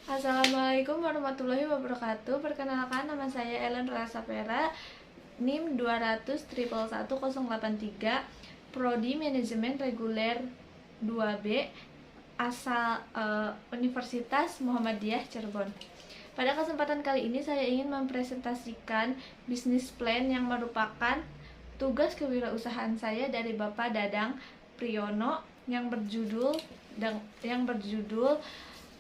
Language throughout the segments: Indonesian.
Assalamualaikum warahmatullahi wabarakatuh. Perkenalkan, nama saya Ellen Rasapera, NIM 200111083, Prodi Manajemen Reguler 2B, asal Universitas Muhammadiyah Cirebon. Pada kesempatan kali ini saya ingin mempresentasikan bisnis plan yang merupakan tugas kewirausahaan saya dari Bapak Dadang Priyono yang berjudul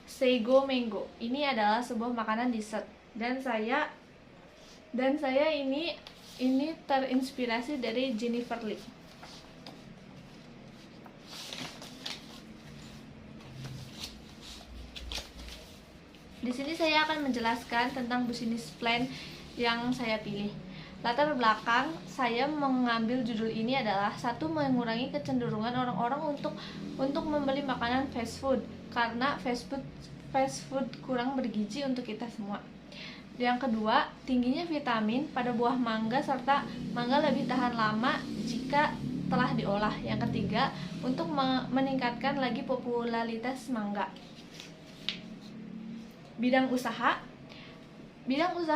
Sego Mango. Ini adalah sebuah makanan dessert dan saya ini terinspirasi dari Jennifer Lee. Di sini saya akan menjelaskan tentang bisnis plan yang saya pilih. Latar belakang saya mengambil judul ini adalah satu, mengurangi kecenderungan orang-orang untuk membeli makanan fast food karena fast food kurang bergizi untuk kita semua. Yang kedua, tingginya vitamin pada buah mangga serta mangga lebih tahan lama jika telah diolah. Yang ketiga, untuk meningkatkan lagi popularitas mangga. Bidang usaha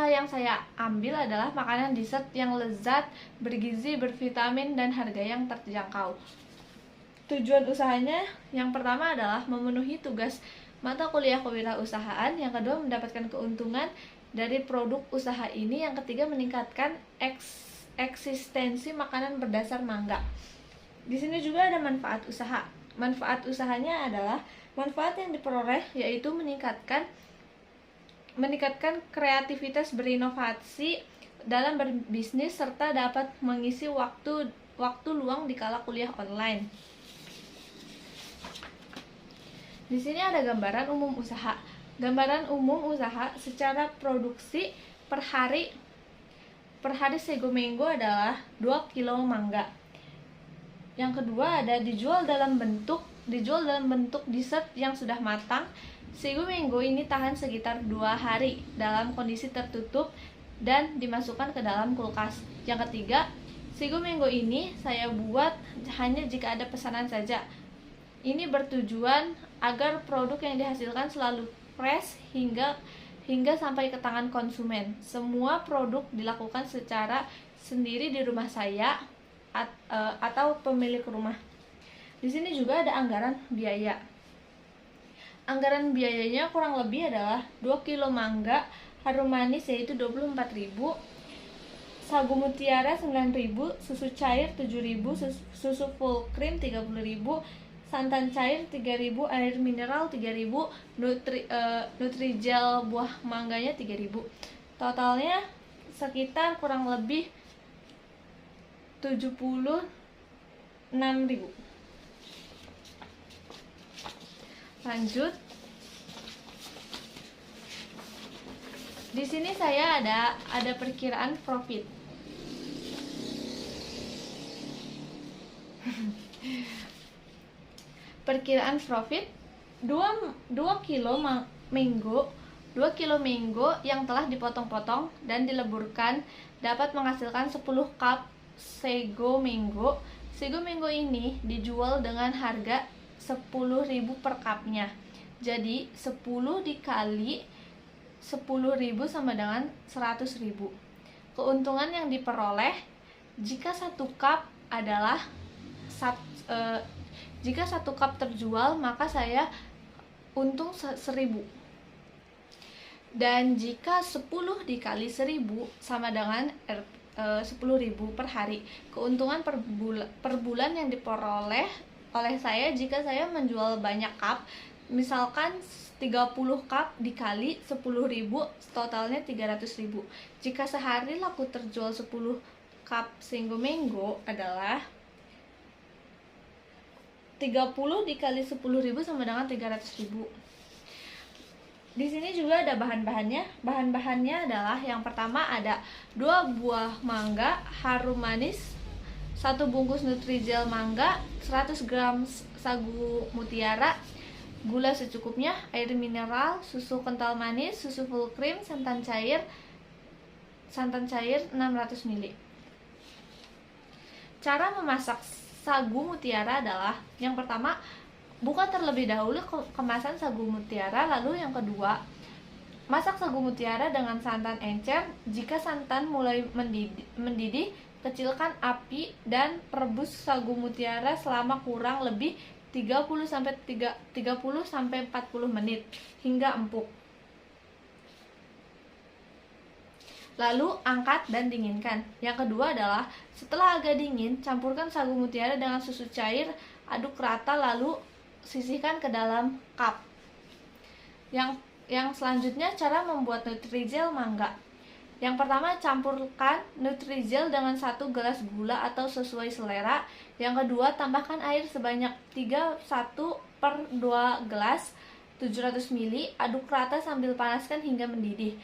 yang saya ambil adalah makanan dessert yang lezat, bergizi, bervitamin, dan harga yang terjangkau. Tujuan usahanya yang pertama adalah memenuhi tugas mata kuliah kewirausahaan, yang kedua mendapatkan keuntungan dari produk usaha ini, yang ketiga meningkatkan eksistensi makanan berdasar mangga. Di sini juga ada manfaat usaha. Manfaat usahanya adalah manfaat yang diperoleh yaitu meningkatkan kreativitas berinovasi dalam berbisnis serta dapat mengisi waktu luang di kala kuliah online. Di sini ada gambaran umum usaha. Gambaran umum usaha secara produksi per hari Sego Mango adalah 2 kilo mangga. Yang kedua ada dijual dalam bentuk dessert yang sudah matang. Sego Mango ini tahan sekitar 2 hari dalam kondisi tertutup dan dimasukkan ke dalam kulkas. Yang ketiga, Sego Mango ini saya buat hanya jika ada pesanan saja. Ini bertujuan agar produk yang dihasilkan selalu fresh hingga sampai ke tangan konsumen. Semua produk dilakukan secara sendiri di rumah saya atau pemilik rumah. Di sini juga ada anggaran biaya. Anggaran biayanya kurang lebih adalah 2 kilo mangga harum manis yaitu 24.000, sagu mutiara 9.000, susu cair 7.000, susu full cream 30.000, santan cair 3.000, air mineral 3.000, Nutrijel buah mangganya 3.000. Totalnya sekitar kurang lebih 76.000. Lanjut. Di sini saya ada perkiraan profit. Perkiraan profit 2 kilo mango yang telah dipotong-potong dan dileburkan dapat menghasilkan 10 cup Sego Mango. Sego Mango ini dijual dengan harga 10.000 per cupnya. Jadi 10 dikali 10.000 sama dengan 100.000. Keuntungan yang diperoleh jika 1 cup jika 1 cup terjual, maka saya untung 1.000. Dan jika 10 dikali 1.000 sama dengan 10.000 per hari. Keuntungan per bulan yang diperoleh oleh saya jika saya menjual banyak cup, misalkan 30 cup dikali 10.000, totalnya 300.000. Jika sehari laku terjual 10 cup Sego Mango adalah 30 dikali 10.000 sama dengan 300.000. Di sini juga ada bahan-bahannya. Bahan-bahannya adalah yang pertama ada 2 buah mangga harum manis, 1 bungkus Nutrijel mangga, 100 gram sagu mutiara, gula secukupnya, air mineral, susu kental manis, susu full cream, santan cair 600 ml. Cara memasak sagu mutiara adalah yang pertama, buka terlebih dahulu kemasan sagu mutiara, lalu yang kedua Masak sagu mutiara dengan santan encer. Jika santan mulai mendidih, kecilkan api dan rebus sagu mutiara selama kurang lebih 30 sampai 40 menit hingga empuk. Lalu angkat dan dinginkan. Yang kedua adalah setelah agak dingin, campurkan sagu mutiara dengan susu cair, aduk rata lalu sisihkan ke dalam cup. Yang selanjutnya cara membuat Nutrijel mangga. Yang pertama, campurkan Nutrijel dengan 1 gelas gula atau sesuai selera. Yang kedua, tambahkan air sebanyak 1/2 gelas 700 ml, aduk rata sambil panaskan hingga mendidih.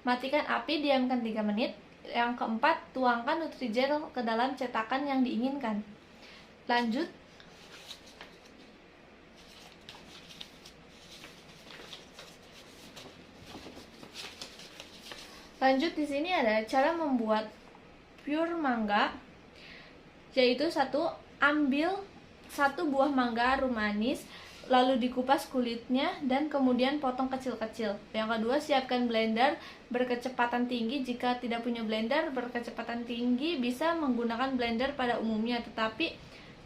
Matikan api, diamkan 3 menit. Yang keempat, tuangkan Nutrijel ke dalam cetakan yang diinginkan. Lanjut di sini ada cara membuat pure mangga, yaitu ambil 1 buah mangga arum manis, lalu dikupas kulitnya dan kemudian potong kecil-kecil. Yang kedua, siapkan blender berkecepatan tinggi. Jika tidak punya blender berkecepatan tinggi, bisa menggunakan blender pada umumnya, tetapi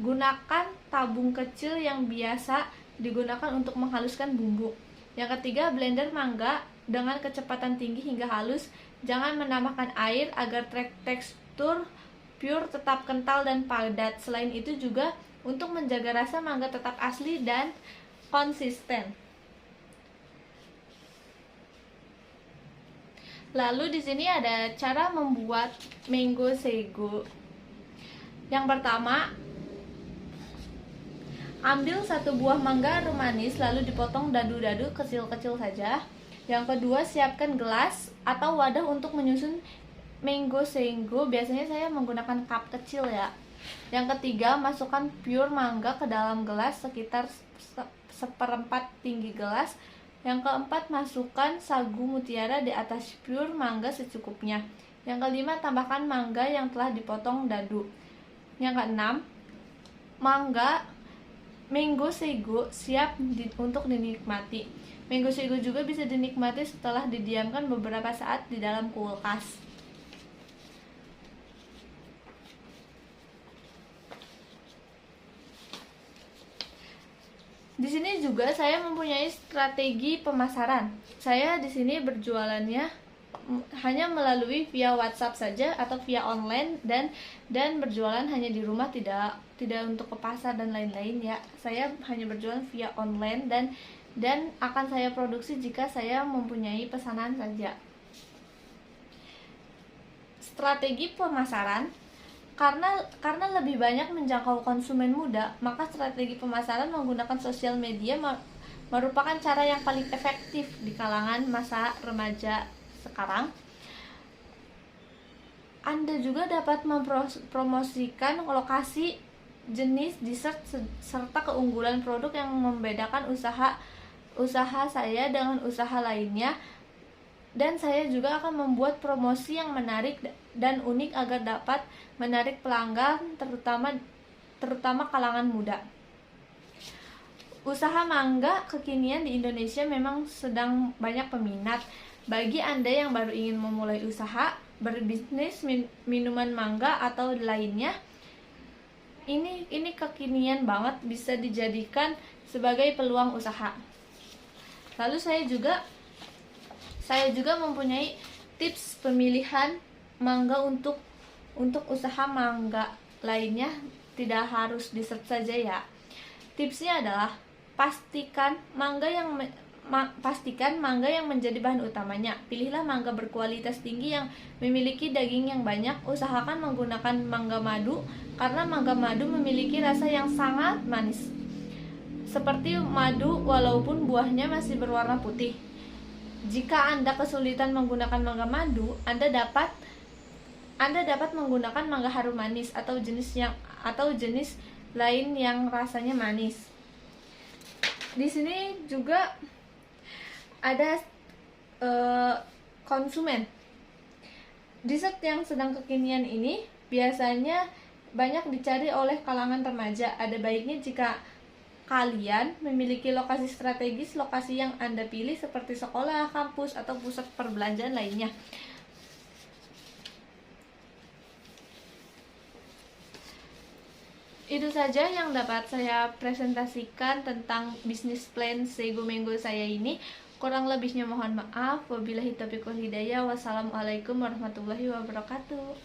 gunakan tabung kecil yang biasa digunakan untuk menghaluskan bumbu. Yang ketiga, blender mangga dengan kecepatan tinggi hingga halus. Jangan menambahkan air agar tekstur pure tetap kental dan padat. Selain itu juga untuk menjaga rasa mangga tetap asli dan konsisten. Lalu di sini ada cara membuat mango sago. Yang pertama, ambil 1 buah mangga arum manis lalu dipotong dadu-dadu kecil-kecil saja. Yang kedua, siapkan gelas atau wadah untuk menyusun mango sago. Biasanya saya menggunakan cup kecil ya. Yang ketiga, masukkan pure mangga ke dalam gelas sekitar 1/4 tinggi gelas. Yang keempat, masukkan sagu mutiara di atas pure mangga secukupnya. Yang kelima, tambahkan mangga yang telah dipotong dadu. Yang keenam, mango sago siap untuk dinikmati. Mango sago juga bisa dinikmati setelah didiamkan beberapa saat di dalam kulkas. Di sini juga saya mempunyai strategi pemasaran. Saya di sini berjualannya hanya melalui via WhatsApp saja atau via online dan berjualan hanya di rumah, tidak untuk ke pasar dan lain-lain ya. Saya hanya berjualan via online dan akan saya produksi jika saya mempunyai pesanan saja. Strategi pemasaran, karena lebih banyak menjangkau konsumen muda, maka strategi pemasaran menggunakan sosial media merupakan cara yang paling efektif di kalangan masa remaja sekarang. Anda juga dapat mempromosikan lokasi, jenis dessert serta keunggulan produk yang membedakan usaha saya dengan usaha lainnya, dan saya juga akan membuat promosi yang menarik dan unik agar dapat menarik pelanggan, terutama kalangan muda. Usaha mangga kekinian di Indonesia memang sedang banyak peminat. Bagi Anda yang baru ingin memulai usaha berbisnis minuman mangga atau lainnya, ini kekinian banget, bisa dijadikan sebagai peluang usaha. Lalu saya juga mempunyai tips pemilihan mangga untuk usaha mangga lainnya, tidak harus dessert saja ya. Tipsnya adalah pastikan mangga yang menjadi bahan utamanya. Pilihlah mangga berkualitas tinggi yang memiliki daging yang banyak. Usahakan menggunakan mangga madu karena mangga madu memiliki rasa yang sangat manis, seperti madu walaupun buahnya masih berwarna putih. Jika Anda kesulitan menggunakan mangga madu, Anda dapat menggunakan mangga harum manis atau jenis lain yang rasanya manis. Di sini juga ada konsumen. Dessert yang sedang kekinian ini biasanya banyak dicari oleh kalangan remaja. Ada baiknya jika kalian memiliki lokasi strategis, lokasi yang Anda pilih seperti sekolah, kampus, atau pusat perbelanjaan lainnya. Itu saja yang dapat saya presentasikan tentang bisnis plan Sego Mango saya ini. Kurang lebihnya mohon maaf. Wabillahi taufiq wal hidayah. Wassalamualaikum warahmatullahi wabarakatuh.